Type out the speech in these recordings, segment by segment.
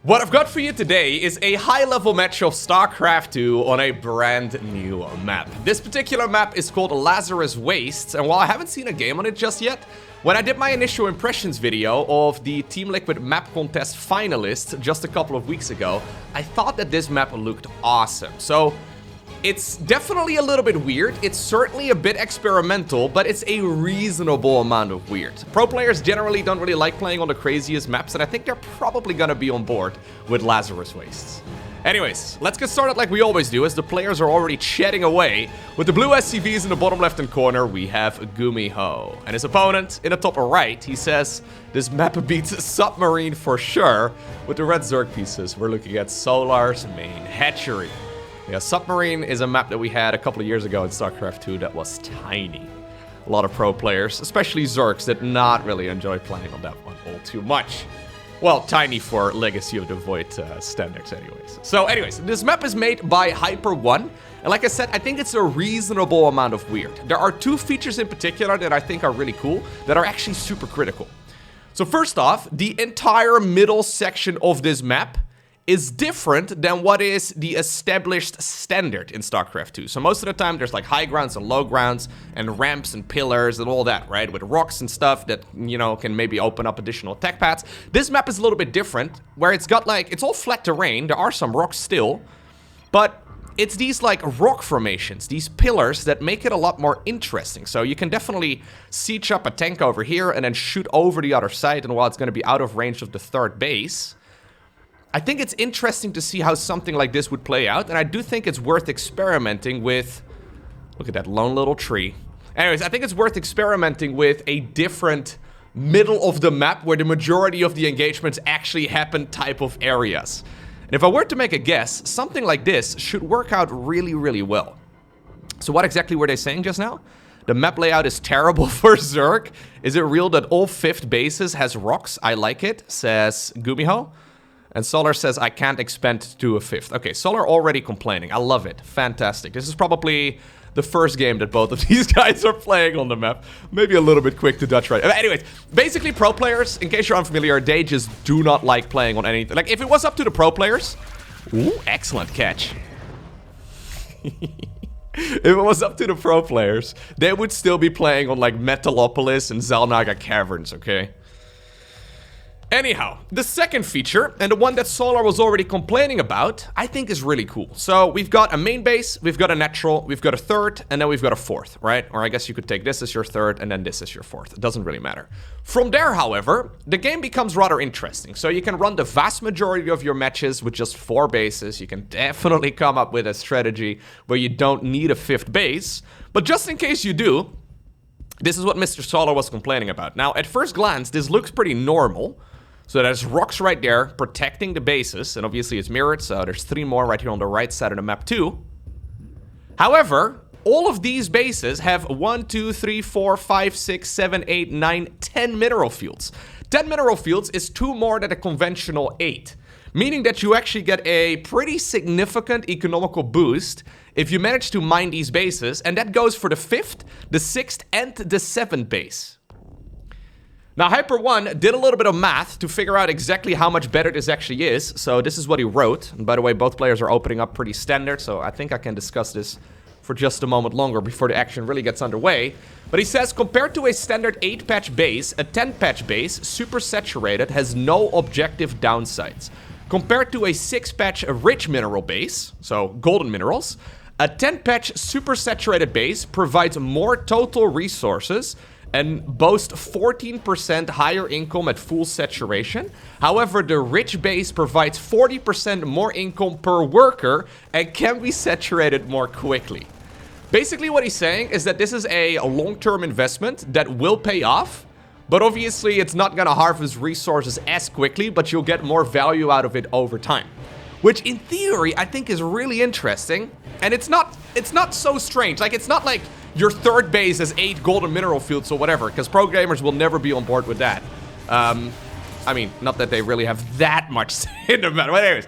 What I've got for you today is a high-level match of StarCraft 2 on a brand new map. This particular map is called Lazarus Wastes, and while I haven't seen a game on it just yet, when I did my initial impressions video of the Team Liquid map contest finalists just a couple of weeks ago, I thought that this map looked awesome. So it's definitely a little bit weird, it's certainly a bit experimental, but it's a reasonable amount of weird. Pro players generally don't really like playing on the craziest maps, and I think they're probably gonna be on board with Lazarus Wastes. Anyways, let's get started like we always do, as the players are already chatting away. With the blue SCVs in the bottom left-hand corner, we have GuMiho. And his opponent, in the top right, he says, this map beats Submarine for sure. With the red Zerg pieces, we're looking at Solar's main hatchery. Yeah, Submarine is a map that we had a couple of years ago in StarCraft 2 that was tiny. A lot of pro players, especially Zergs, did not really enjoy playing on that one all too much. Well, tiny for Legacy of the Void standards anyways. So anyways, this map is made by HyperONE, and like I said, I think it's a reasonable amount of weird. There are two features in particular that I think are really cool, that are actually super critical. So first off, the entire middle section of this map is different than what is the established standard in StarCraft 2. So most of the time there's like high grounds and low grounds and ramps and pillars and all that, right? With rocks and stuff that, you know, can maybe open up additional attack paths. This map is a little bit different, where it's got like, it's all flat terrain. There are some rocks still, but it's these like rock formations, these pillars that make it a lot more interesting. So you can definitely siege up a tank over here and then shoot over the other side, and while it's going to be out of range of the third base, I think it's interesting to see how something like this would play out, and I do think it's worth experimenting with. Look at that lone little tree. Anyways, I think it's worth experimenting with a different middle of the map where the majority of the engagements actually happen type of areas. And if I were to make a guess, something like this should work out really, really well. So what exactly were they saying just now? The map layout is terrible for Zerg. Is it real that all 5th bases has rocks? I like it, says GuMiho. And Solar says, I can't expand to a 5th. Okay, Solar already complaining. I love it. Fantastic. This is probably the first game that both of these guys are playing on the map. Maybe a little bit quick to Dutch right. Anyways, basically pro players, in case you're unfamiliar, they just do not like playing on anything. Like, if it was up to the pro players... Ooh, excellent catch. If it was up to the pro players, they would still be playing on, like, Metalopolis and Zalnaga Caverns, okay? Anyhow, the second feature, and the one that Solar was already complaining about, I think is really cool. So we've got a main base, we've got a natural, we've got a third, and then we've got a fourth, right? Or I guess you could take this as your third, and then this as your fourth. It doesn't really matter. From there, however, the game becomes rather interesting. So you can run the vast majority of your matches with just 4 bases. You can definitely come up with a strategy where you don't need a 5th base. But just in case you do, this is what Mr. Solar was complaining about. Now, at first glance, this looks pretty normal. So there's rocks right there protecting the bases, and obviously it's mirrored, so there's 3 more right here on the right side of the map too. However, all of these bases have 1, 2, 3, 4, 5, 6, 7, 8, 9, 10 mineral fields. 10 mineral fields is 2 more than a conventional 8, meaning that you actually get a pretty significant economical boost if you manage to mine these bases, and that goes for the 5th, the 6th, and the 7th base. Now, HyperONE did a little bit of math to figure out exactly how much better this actually is. So this is what he wrote. And by the way, both players are opening up pretty standard, so I think I can discuss this for just a moment longer before the action really gets underway. But he says, compared to a standard 8-patch base, a 10-patch base, super saturated, has no objective downsides. Compared to a 6-patch rich mineral base, so golden minerals, a 10-patch super saturated base provides more total resources and boast 14% higher income at full saturation. However, the rich base provides 40% more income per worker and can be saturated more quickly. Basically what he's saying is that this is a long-term investment that will pay off, but obviously it's not gonna harvest resources as quickly, but you'll get more value out of it over time. Which in theory I think is really interesting, and it's not so strange. Like, it's not like your third base has 8 golden mineral fields or whatever, because pro gamers will never be on board with that. I mean, not that they really have that much in the matter, but anyways.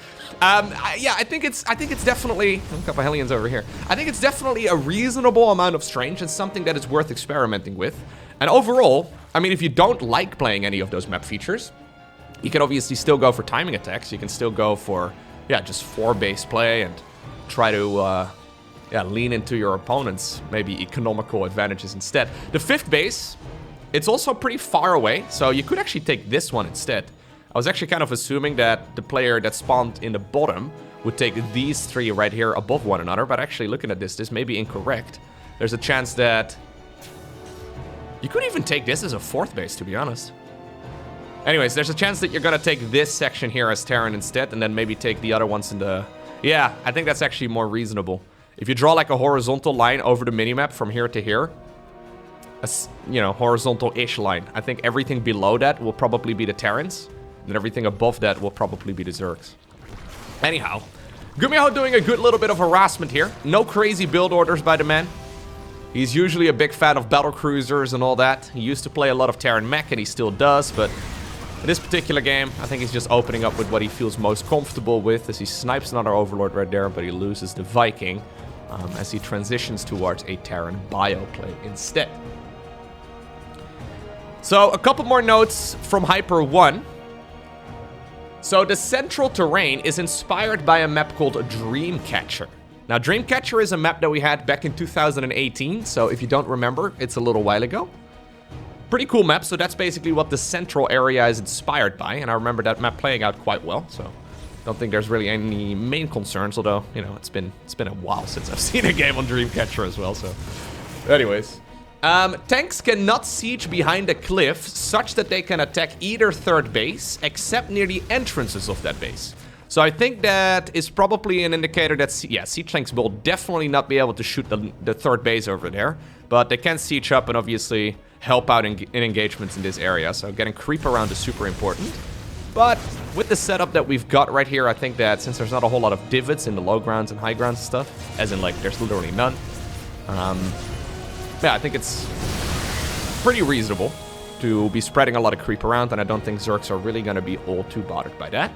Yeah, I think it's definitely, a couple Hellions over here. I think it's definitely a reasonable amount of strange and something that is worth experimenting with. And overall, I mean, if you don't like playing any of those map features, You can obviously still go for timing attacks. You can still go for, yeah, just 4 base play and try to, yeah, lean into your opponent's maybe economical advantages instead. The 5th base, it's also pretty far away, so you could actually take this one instead. I was actually kind of assuming that the player that spawned in the bottom would take these 3 right here above one another, but actually looking at this may be incorrect. There's a chance that you could even take this as a 4th base, to be honest. Anyways, there's a chance that you're gonna take this section here as Terran instead, and then maybe take the other ones in the... Yeah, I think that's actually more reasonable. If you draw like a horizontal line over the minimap from here to here, a, you know, horizontal-ish line, I think everything below that will probably be the Terrans, and everything above that will probably be the Zergs. Anyhow, GuMiho doing a good little bit of harassment here. No crazy build orders by the man. He's usually a big fan of battle cruisers and all that. He used to play a lot of Terran mech, and he still does, but in this particular game, I think he's just opening up with what he feels most comfortable with, as he snipes another Overlord right there, but he loses the Viking as he transitions towards a Terran bio play instead. So, a couple more notes from HyperONE. So, the central terrain is inspired by a map called Dreamcatcher. Now, Dreamcatcher is a map that we had back in 2018, so if you don't remember, it's a little while ago. Pretty cool map, so that's basically what the central area is inspired by, and I remember that map playing out quite well, so don't think there's really any main concerns, although, you know, it's been a while since I've seen a game on Dreamcatcher as well, so... Anyways. Tanks cannot siege behind a cliff such that they can attack either 3rd base, except near the entrances of that base. So I think that is probably an indicator that, yeah, siege tanks will definitely not be able to shoot the 3rd base over there, but they can siege up and obviously help out in engagements in this area, so getting creep around is super important. But with the setup that we've got right here, I think that since there's not a whole lot of divots in the low grounds and high grounds and stuff, as in like there's literally none, yeah, I think it's pretty reasonable to be spreading a lot of creep around, and I don't think Zergs are really going to be all too bothered by that.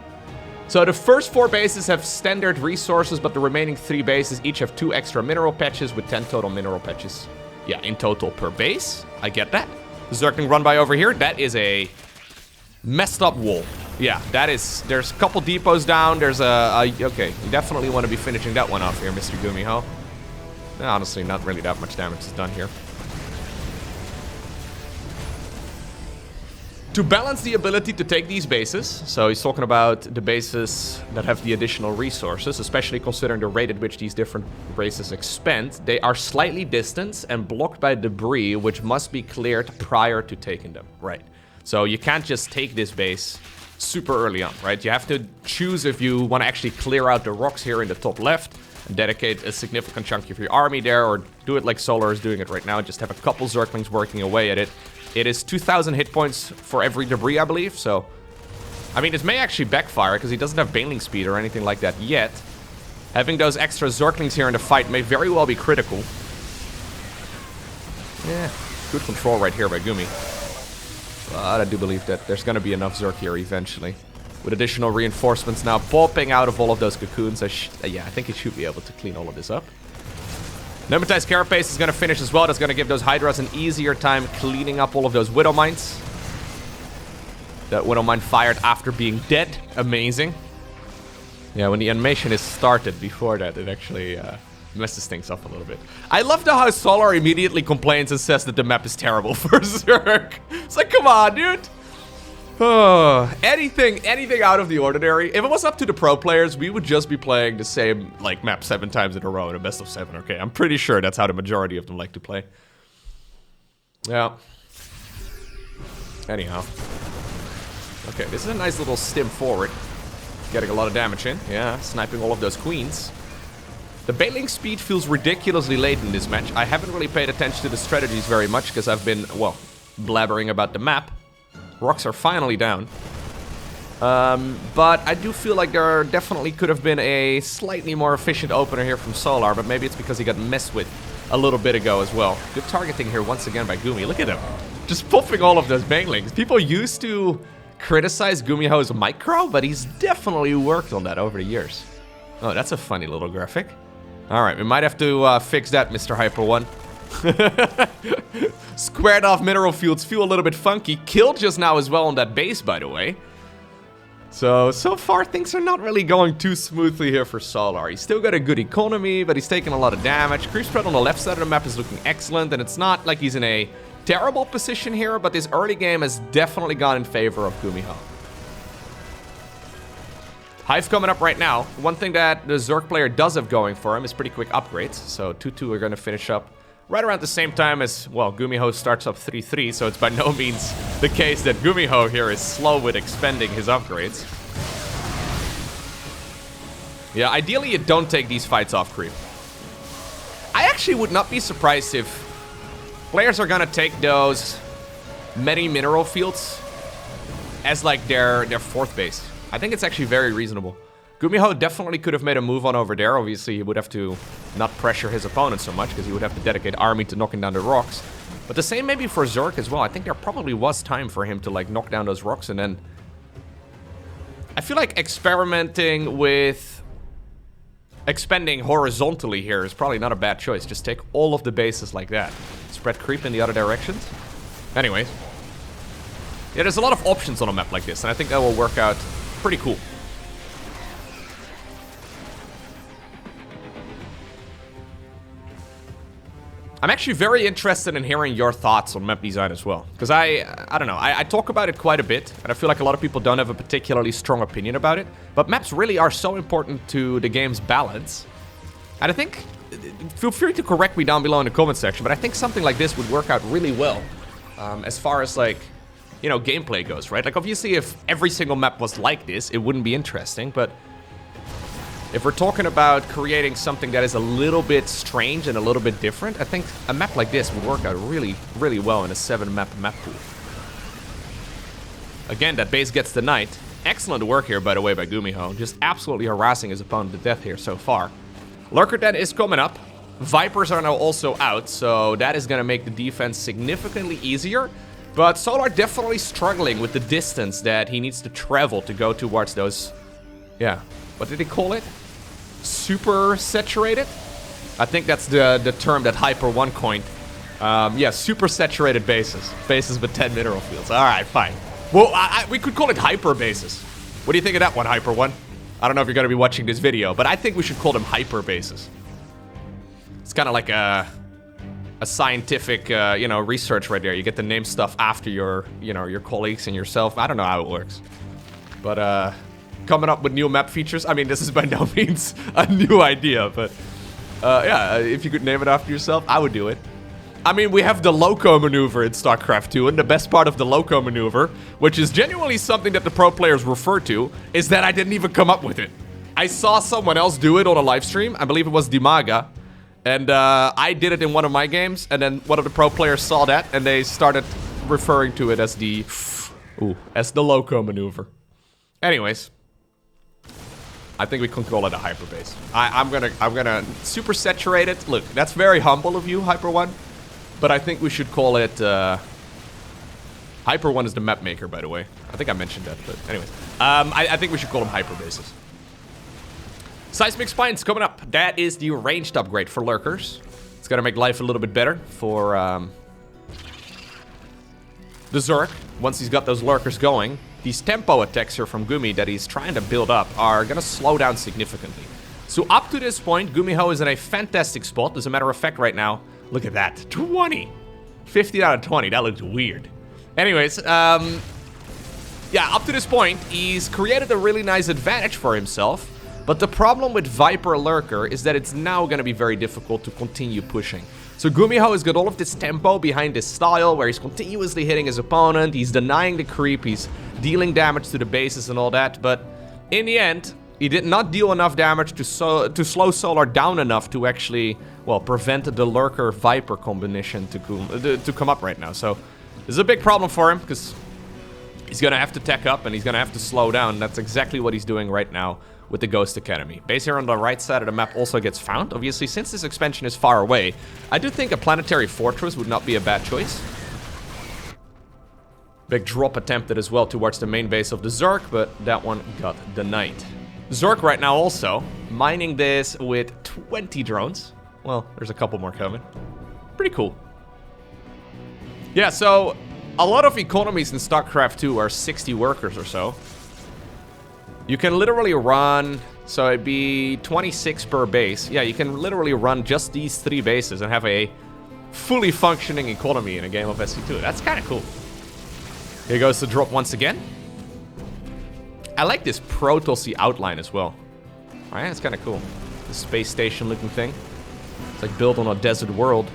So the first 4 bases have standard resources, but the remaining 3 bases each have 2 extra mineral patches with 10 total mineral patches. Yeah, in total per base. I get that. Zergling run by over here. That is a messed up wall. Yeah, that is... There's a couple depots down. There's okay, you definitely want to be finishing that one off here, Mr. GuMiho. Honestly, not really that much damage is done here. To balance the ability to take these bases, so he's talking about the bases that have the additional resources, especially considering the rate at which these different races expand, they are slightly distant and blocked by debris, which must be cleared prior to taking them, right? So you can't just take this base super early on, right? You have to choose if you want to actually clear out the rocks here in the top left and dedicate a significant chunk of your army there, or do it like Solar is doing it right now, just have a couple Zerglings working away at it. It is 2,000 hit points for every debris, I believe, so... I mean, this may actually backfire, because he doesn't have Baneling speed or anything like that yet. Having those extra Zerglings here in the fight may very well be critical. Yeah, good control right here by Gumi. But I do believe that there's going to be enough Zerg here eventually. With additional reinforcements now popping out of all of those cocoons, yeah, I think he should be able to clean all of this up. Pneumatized Carapace is going to finish as well. That's going to give those Hydras an easier time cleaning up all of those Widow Mines. That Widow Mine fired after being dead. Amazing. Yeah, when the animation is started before that, it actually messes things up a little bit. I love how Solar immediately complains and says that the map is terrible for Zerg. It's like, come on, dude. Oh, anything out of the ordinary. If it was up to the pro players, we would just be playing the same like map 7 times in a row in a best of 7. Okay, I'm pretty sure that's how the majority of them like to play. Yeah. Anyhow. Okay, this is a nice little stim forward. Getting a lot of damage in. Yeah, sniping all of those queens. The Baneling speed feels ridiculously late in this match. I haven't really paid attention to the strategies very much because I've been, well, blabbering about the map. Rocks are finally down. But I do feel like there definitely could have been a slightly more efficient opener here from Solar, but maybe it's because he got messed with a little bit ago as well. Good targeting here once again by Gumi. Look at him. Just popping all of those Banelings. People used to criticize GuMiho's micro, but he's definitely worked on that over the years. Oh, that's a funny little graphic. Alright, we might have to fix that, Mr. HyperONE. Squared off mineral fields feel a little bit funky. Killed just now as well on that base, by the way. So far things are not really going too smoothly here for Solar. He's still got a good economy, but he's taking a lot of damage. Creep spread on the left side of the map is looking excellent, and it's not like he's in a terrible position here, but this early game has definitely gone in favor of GuMiho. Hive coming up right now. One thing that the Zerg player does have going for him is pretty quick upgrades. So 2-2 are going to finish up right around the same time as, well, GuMiho starts up 3-3, so it's by no means the case that GuMiho here is slow with expending his upgrades. Yeah, ideally you don't take these fights off creep. I actually would not be surprised if players are gonna take those many mineral fields as like their fourth base. I think it's actually very reasonable. GuMiho definitely could have made a move on over there. Obviously, he would have to not pressure his opponent so much because he would have to dedicate army to knocking down the rocks. But the same maybe for Zerg as well. I think there probably was time for him to like knock down those rocks, and then I feel like experimenting with expending horizontally here is probably not a bad choice. Just take all of the bases like that. Spread creep in the other directions. Anyways. Yeah, there's a lot of options on a map like this, and I think that will work out pretty cool. I'm actually very interested in hearing your thoughts on map design as well. Because I don't know, I talk about it quite a bit, and I feel like a lot of people don't have a particularly strong opinion about it. But maps really are so important to the game's balance. And I think, feel free to correct me down below in the comment section, but I think something like this would work out really well. As far as like, you know, gameplay goes, right? Like obviously if every single map was like this, it wouldn't be interesting, but if we're talking about creating something that is a little bit strange and a little bit different, I think a map like this would work out really, really well in a 7-map map pool. Again, that base gets the knight. Excellent work here, by the way, by GuMiho. Just absolutely harassing his opponent to death here so far. Lurker Den is coming up. Vipers are now also out, so that is going to make the defense significantly easier. But Solar definitely struggling with the distance that he needs to travel to go towards those... Yeah, what did he call it? Super saturated? I think that's the term that HyperONE coined. Yeah, super saturated bases. Bases with 10 mineral fields. Alright, fine. Well, we could call it hyper bases. What do you think of that one, HyperONE? I don't know if you're going to be watching this video, but I think we should call them hyper bases. It's kind of like a scientific, you know, research right there. You get to name stuff after your, you know, your colleagues and yourself. I don't know how it works. But, coming up with new map features. I mean, this is by no means a new idea, but yeah, if you could name it after yourself, I would do it. I mean, we have the Loko maneuver in StarCraft 2, and the best part of the Loko maneuver, which is genuinely something that the pro players refer to, is that I didn't even come up with it. I saw someone else do it on a live stream. I believe it was Dimaga, and I did it in one of my games, and then one of the pro players saw that, and they started referring to it as the Loko maneuver. Anyways. I think we can call it a hyperbase. I'm gonna super saturate it. Look, that's very humble of you, HyperONE. But I think we should call it HyperONE is the map maker, by the way. I think I mentioned that, but anyways. I think we should call them hyperbases. Seismic Spines coming up. That is the ranged upgrade for lurkers. It's gonna make life a little bit better for the Zerg. Once he's got those lurkers going. These tempo attacks here from Gumi that he's trying to build up are gonna slow down significantly. So up to this point, GuMiho is in a fantastic spot. As a matter of fact, right now, look at that, 20. 15 out of 20, that looks weird. Anyways, yeah, up to this point, he's created a really nice advantage for himself. But the problem with Viper Lurker is that it's now gonna be very difficult to continue pushing. So GuMiho has got all of this tempo behind this style where he's continuously hitting his opponent, he's denying the creep, he's dealing damage to the bases and all that, but in the end, he did not deal enough damage to slow Solar down enough to actually, well, prevent the Lurker-Viper combination to come up right now. So this is a big problem for him because he's gonna have to tech up and he's gonna have to slow down. That's exactly what he's doing right now with the Ghost Academy. Base here on the right side of the map also gets found. Obviously, since this expansion is far away, I do think a planetary fortress would not be a bad choice. Big drop attempted as well towards the main base of the Zerg, but that one got denied. Zerg right now also mining this with 20 drones. Well, there's a couple more coming. Pretty cool. Yeah, so a lot of economies in StarCraft 2 are 60 workers or so. You can literally run, so it'd be 26 per base. Yeah, you can literally run just these 3 bases and have a fully functioning economy in a game of SC2. That's kind of cool. Here goes the drop once again. I like this Protosy outline as well. Alright, that's kind of cool. The space station looking thing. It's like built on a desert world.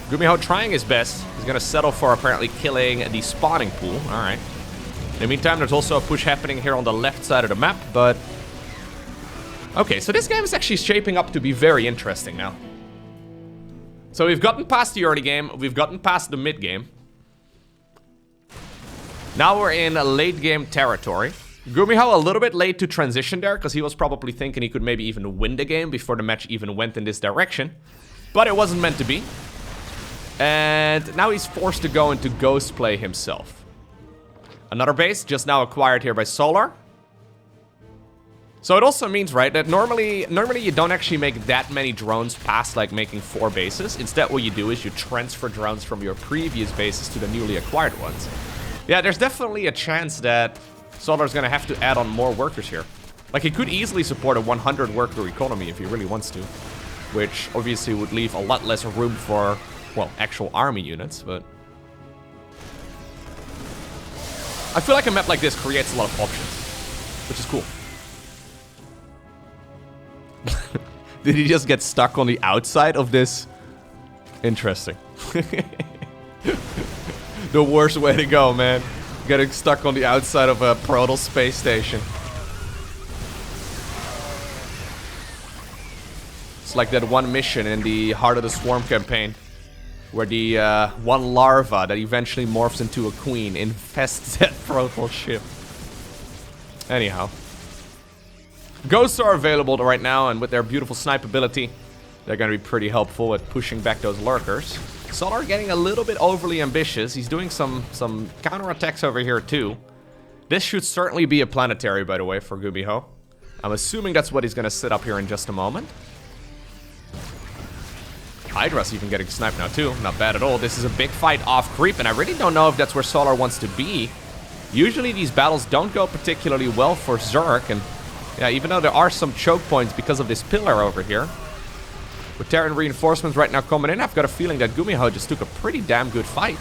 GuMiho trying his best. He's gonna settle for apparently killing the spawning pool. Alright. In the meantime, there's also a push happening here on the left side of the map, but... Okay, so this game is actually shaping up to be very interesting now. So we've gotten past the early game, we've gotten past the mid game. Now we're in a late game territory. GuMiho a little bit late to transition there, because he was probably thinking he could maybe even win the game before the match even went in this direction. But it wasn't meant to be. And now he's forced to go into ghost play himself. Another base just now acquired here by Solar. So it also means, right, that normally you don't actually make that many drones past, like, making 4 bases. Instead, what you do is you transfer drones from your previous bases to the newly acquired ones. Yeah, there's definitely a chance that Solar's gonna have to add on more workers here. Like, he could easily support a 100 worker economy if he really wants to. Which obviously would leave a lot less room for, well, actual army units, but... I feel like a map like this creates a lot of options, which is cool. Did he just get stuck on the outside of this? Interesting. The worst way to go, man. Getting stuck on the outside of a Proto space station. It's like that one mission in the Heart of the Swarm campaign, where the one larva that eventually morphs into a queen infests that Proto ship. Anyhow. Ghosts are available right now, and with their beautiful snipe ability, they're going to be pretty helpful at pushing back those lurkers. Solar getting a little bit overly ambitious. He's doing some counterattacks over here too. This should certainly be a planetary, by the way, for GuMiho. I'm assuming that's what he's going to set up here in just a moment. Hydra's even getting sniped now too. Not bad at all. This is a big fight off creep, and I really don't know if that's where Solar wants to be. Usually these battles don't go particularly well for Zerg, and yeah, even though there are some choke points because of this pillar over here. With Terran reinforcements right now coming in, I've got a feeling that GuMiho just took a pretty damn good fight.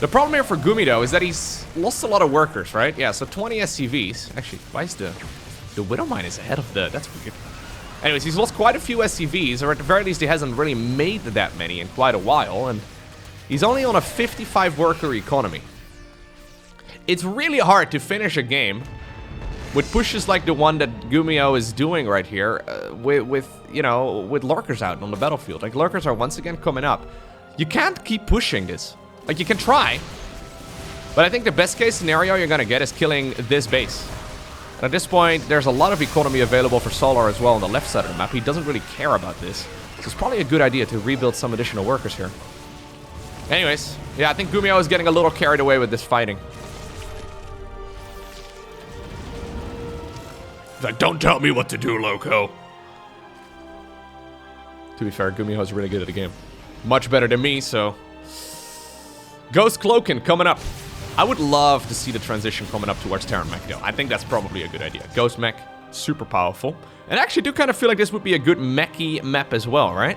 The problem here for Gumi, though, is that he's lost a lot of workers, right? Yeah, so 20 SCVs. Actually, why is the Widow Mine is ahead of the... That's weird. Anyways, he's lost quite a few SCVs, or at the very least, he hasn't really made that many in quite a while, and he's only on a 55 worker economy. It's really hard to finish a game with pushes like the one that GuMiho is doing right here, with lurkers out on the battlefield. Like, lurkers are once again coming up. You can't keep pushing this. Like, you can try, but I think the best case scenario you're gonna get is killing this base. And at this point, there's a lot of economy available for Solar as well on the left side of the map. He doesn't really care about this, so it's probably a good idea to rebuild some additional workers here. Anyways, yeah, I think GuMiho is getting a little carried away with this fighting. Like, don't tell me what to do, Lowko. To be fair, GuMiho is really good at the game. Much better than me, so... Ghost Cloaking coming up. I would love to see the transition coming up towards Terran mech, though. I think that's probably a good idea. Ghost mech, super powerful. And I actually do kind of feel like this would be a good mechy map as well, right?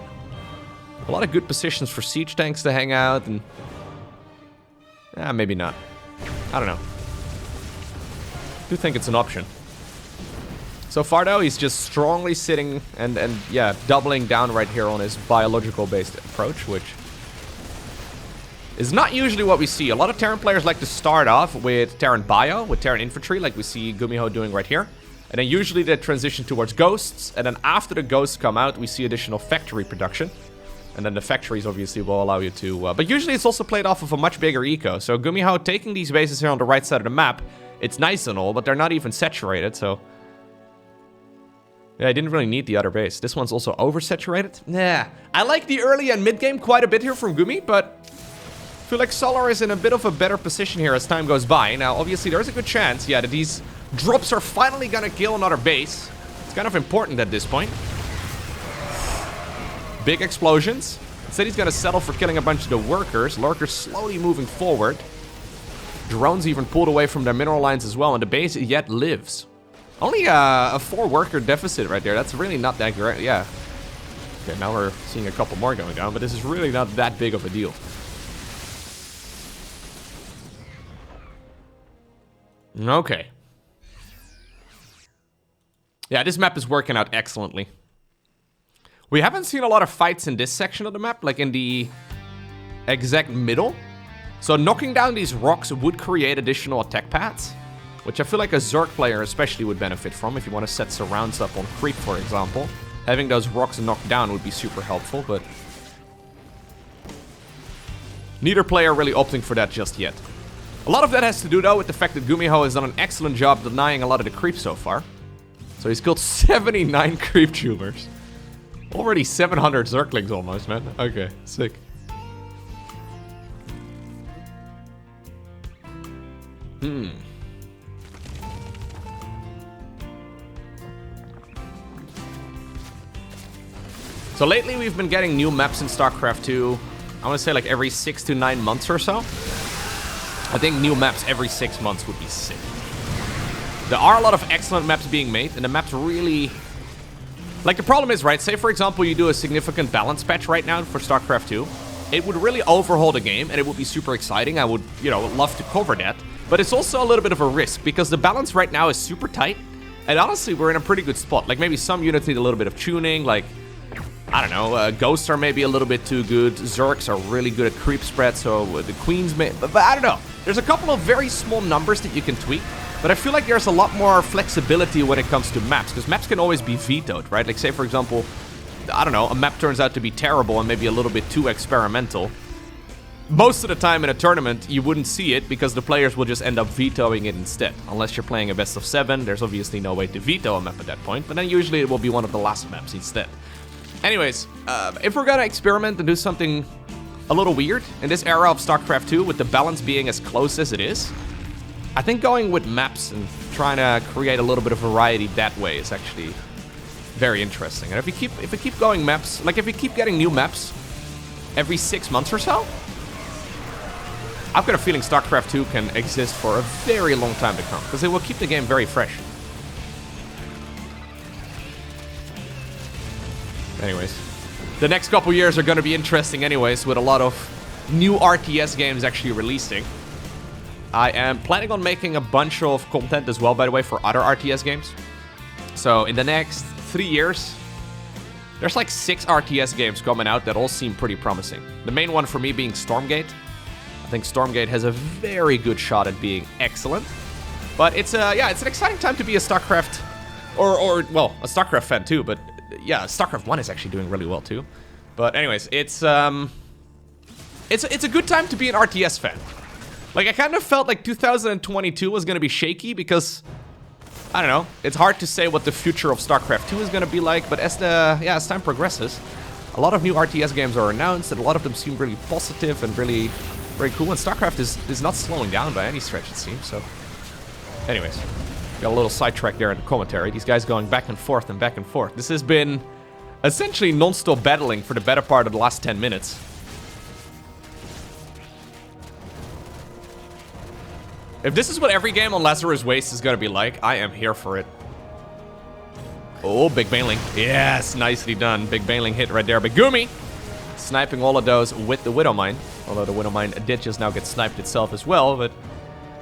A lot of good positions for siege tanks to hang out, and... maybe not. I don't know. I do think it's an option. So far, though, he's just strongly sitting and yeah, doubling down right here on his biological-based approach, which is not usually what we see. A lot of Terran players like to start off with Terran bio, with Terran infantry, like we see GuMiho doing right here. And then usually they transition towards ghosts, and then after the ghosts come out, we see additional factory production. And then the factories obviously will allow you to... but usually it's also played off of a much bigger eco. So GuMiho taking these bases here on the right side of the map, it's nice and all, but they're not even saturated, so... Yeah, I didn't really need the other base. This one's also oversaturated. Nah. I like the early and mid game quite a bit here from Gumi, but I feel like Solar is in a bit of a better position here as time goes by. Now, obviously, there's a good chance, yeah, that these drops are finally gonna kill another base. It's kind of important at this point. Big explosions. Instead, he's gonna settle for killing a bunch of the workers. Lurkers slowly moving forward. Drones even pulled away from their mineral lines as well, and the base yet lives. Only a 4-worker deficit right there. That's really not that great. Yeah. Okay, now we're seeing a couple more going down, but this is really not that big of a deal. Okay. Yeah, this map is working out excellently. We haven't seen a lot of fights in this section of the map, like in the exact middle. So knocking down these rocks would create additional attack paths, which I feel like a Zerg player especially would benefit from if you want to set surrounds up on creep, for example. Having those rocks knocked down would be super helpful, but neither player really opting for that just yet. A lot of that has to do, though, with the fact that GuMiho has done an excellent job denying a lot of the creep so far. So he's killed 79 creep tumors. Already 700 Zerglings almost, man. Okay, sick. So lately we've been getting new maps in StarCraft 2. I want to say like every 6 to 9 months or so. I think new maps every 6 months would be sick. There are a lot of excellent maps being made, and the maps really... Like, the problem is, right, say for example you do a significant balance patch right now for StarCraft 2. It would really overhaul the game, and it would be super exciting. I would, you know, love to cover that. But it's also a little bit of a risk, because the balance right now is super tight. And honestly, we're in a pretty good spot. Like, maybe some units need a little bit of tuning, like... I don't know, Ghosts are maybe a little bit too good. Zergs are really good at creep spread, so the Queens may... But I don't know. There's a couple of very small numbers that you can tweak, but I feel like there's a lot more flexibility when it comes to maps, because maps can always be vetoed, right? Like, say, for example, I don't know, a map turns out to be terrible and maybe a little bit too experimental. Most of the time in a tournament, you wouldn't see it, because the players will just end up vetoing it instead. Unless you're playing a best of 7, there's obviously no way to veto a map at that point, but then usually it will be one of the last maps instead. Anyways, if we're gonna experiment and do something a little weird in this era of StarCraft 2, with the balance being as close as it is, I think going with maps and trying to create a little bit of variety that way is actually very interesting. And if we keep going maps, like if we keep getting new maps every 6 months or so, I've got a feeling StarCraft 2 can exist for a very long time to come, because it will keep the game very fresh. Anyways, the next couple years are going to be interesting anyways, with a lot of new RTS games actually releasing. I am planning on making a bunch of content as well, by the way, for other RTS games. So in the next 3 years, there's like 6 RTS games coming out that all seem pretty promising. The main one for me being Stormgate. I think Stormgate has a very good shot at being excellent. But it's it's an exciting time to be a StarCraft, well, a StarCraft fan too, but yeah, StarCraft 1 is actually doing really well too. But anyways, it's a good time to be an RTS fan. Like, I kind of felt like 2022 was going to be shaky because, I don't know, it's hard to say what the future of StarCraft 2 is going to be like, but as time progresses, a lot of new RTS games are announced, and a lot of them seem really positive and really very cool, and StarCraft is not slowing down by any stretch, it seems. So anyways, got a little sidetrack there in the commentary. These guys going back and forth and back and forth. This has been essentially non-stop battling for the better part of the last 10 minutes. If this is what every game on Lazarus Wastes is going to be like, I am here for it. Oh, big bailing. Yes, nicely done. Big bailing hit right there. But Gumi sniping all of those with the Widow Mine. Although the Widow Mine did just now get sniped itself as well. But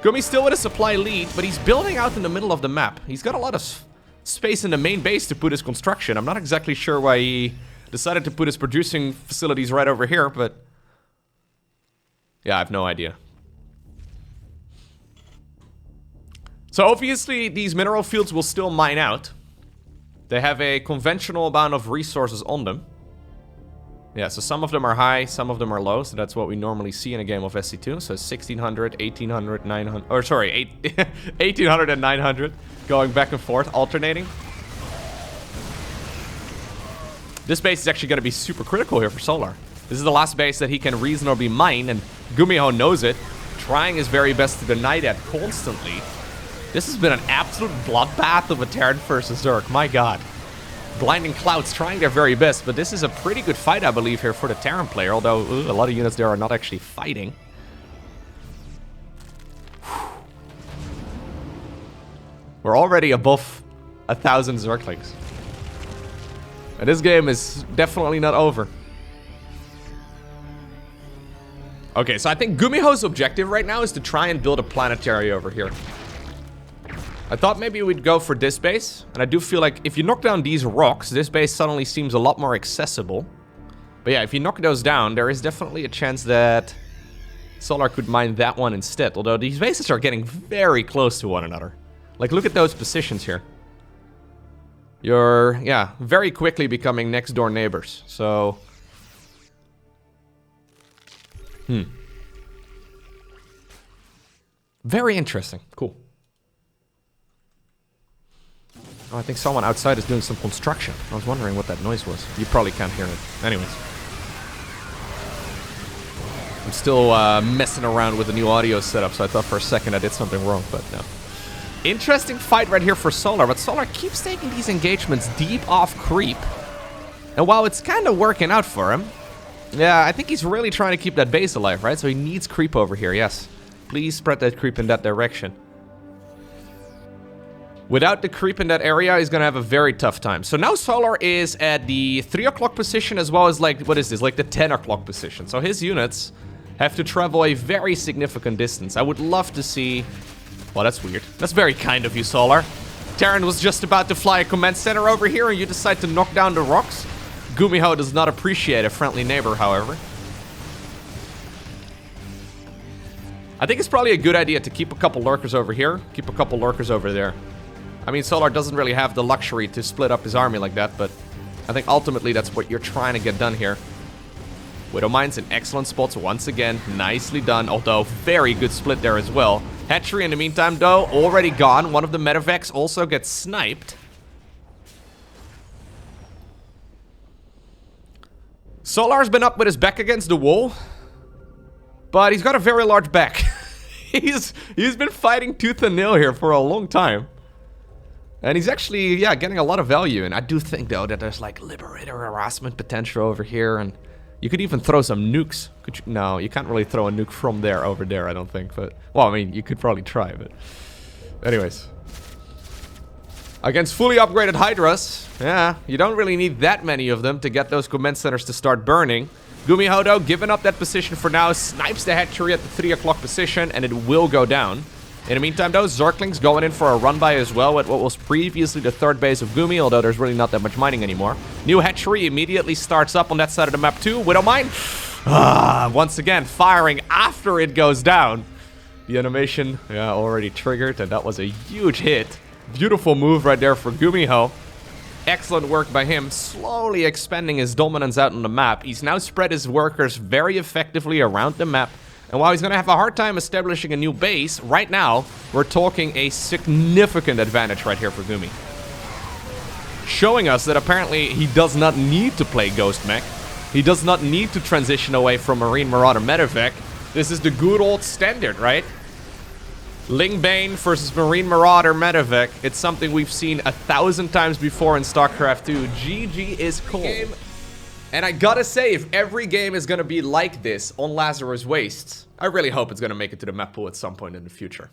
Gumi's still with a supply lead, but he's building out in the middle of the map. He's got a lot of space in the main base to put his construction. I'm not exactly sure why he decided to put his producing facilities right over here, but yeah, I have no idea. So obviously, these mineral fields will still mine out. They have a conventional amount of resources on them. Yeah, so some of them are high, some of them are low, so that's what we normally see in a game of SC2. So 1600, 1800, 900, or sorry, 1800 and 900, going back and forth, alternating. This base is actually going to be super critical here for Solar. This is the last base that he can reasonably mine, and GuMiho knows it, trying his very best to deny that constantly. This has been an absolute bloodbath of a Terran versus Zerg, my god. Blinding Clouds trying their very best, but this is a pretty good fight, I believe, here for the Terran player, although a lot of units there are not actually fighting. We're already above 1,000 Zerglings. And this game is definitely not over. Okay, so I think GuMiho's objective right now is to try and build a planetary over here. I thought maybe we'd go for this base. And I do feel like if you knock down these rocks, this base suddenly seems a lot more accessible. But yeah, if you knock those down, there is definitely a chance that Solar could mine that one instead. Although these bases are getting very close to one another. Like, look at those positions here. You're, yeah, very quickly becoming next door neighbors. So... Very interesting. Cool. Oh, I think someone outside is doing some construction. I was wondering what that noise was. You probably can't hear it. Anyways. I'm still messing around with the new audio setup, so I thought for a second I did something wrong, but no. Interesting fight right here for Solar, but Solar keeps taking these engagements deep off creep. And while it's kind of working out for him, yeah, I think he's really trying to keep that base alive, right? So he needs creep over here, yes. Please spread that creep in that direction. Without the creep in that area, he's gonna have a very tough time. So now Solar is at the 3 o'clock position as well as, like, what is this? Like the 10 o'clock position. So his units have to travel a very significant distance. I would love to see... Well, that's weird. That's very kind of you, Solar. Terran was just about to fly a command center over here and you decide to knock down the rocks? GuMiho does not appreciate a friendly neighbor, however. I think it's probably a good idea to keep a couple lurkers over here, keep a couple lurkers over there. I mean, Solar doesn't really have the luxury to split up his army like that, but I think ultimately that's what you're trying to get done here. Widow Mines in excellent spots once again, nicely done, although very good split there as well. Hatchery in the meantime, though, already gone. One of the medevacs also gets sniped. Solar's been up with his back against the wall, but he's got a very large back. he's been fighting tooth and nail here for a long time. And he's actually, yeah, getting a lot of value. And I do think, though, that there's, like, Liberator harassment potential over here. And you could even throw some nukes. Could you? No, you can't really throw a nuke from there over there, I don't think. But, well, I mean, you could probably try, but... Anyways. Against fully upgraded Hydras, yeah, you don't really need that many of them to get those command centers to start burning. GuMiho, though, giving up that position for now, snipes the hatchery at the 3 o'clock position, and it will go down. In the meantime, though, Zerglings going in for a run-by as well at what was previously the 3rd base of Gumi, although there's really not that much mining anymore. New hatchery immediately starts up on that side of the map, too. Widow Mine, once again, firing after it goes down. The animation, yeah, already triggered, and that was a huge hit. Beautiful move right there for GuMiho. Excellent work by him, slowly expanding his dominance out on the map. He's now spread his workers very effectively around the map. And while he's going to have a hard time establishing a new base, right now, we're talking a significant advantage right here for Gumi. Showing us that apparently he does not need to play Ghost Mech. He does not need to transition away from Marine Marauder Medevac. This is the good old standard, right? Lingbane versus Marine Marauder Medevac. It's something we've seen 1,000 times before in StarCraft 2. GG is cool. And I gotta say, if every game is gonna be like this on Lazarus Wastes, I really hope it's gonna make it to the map pool at some point in the future.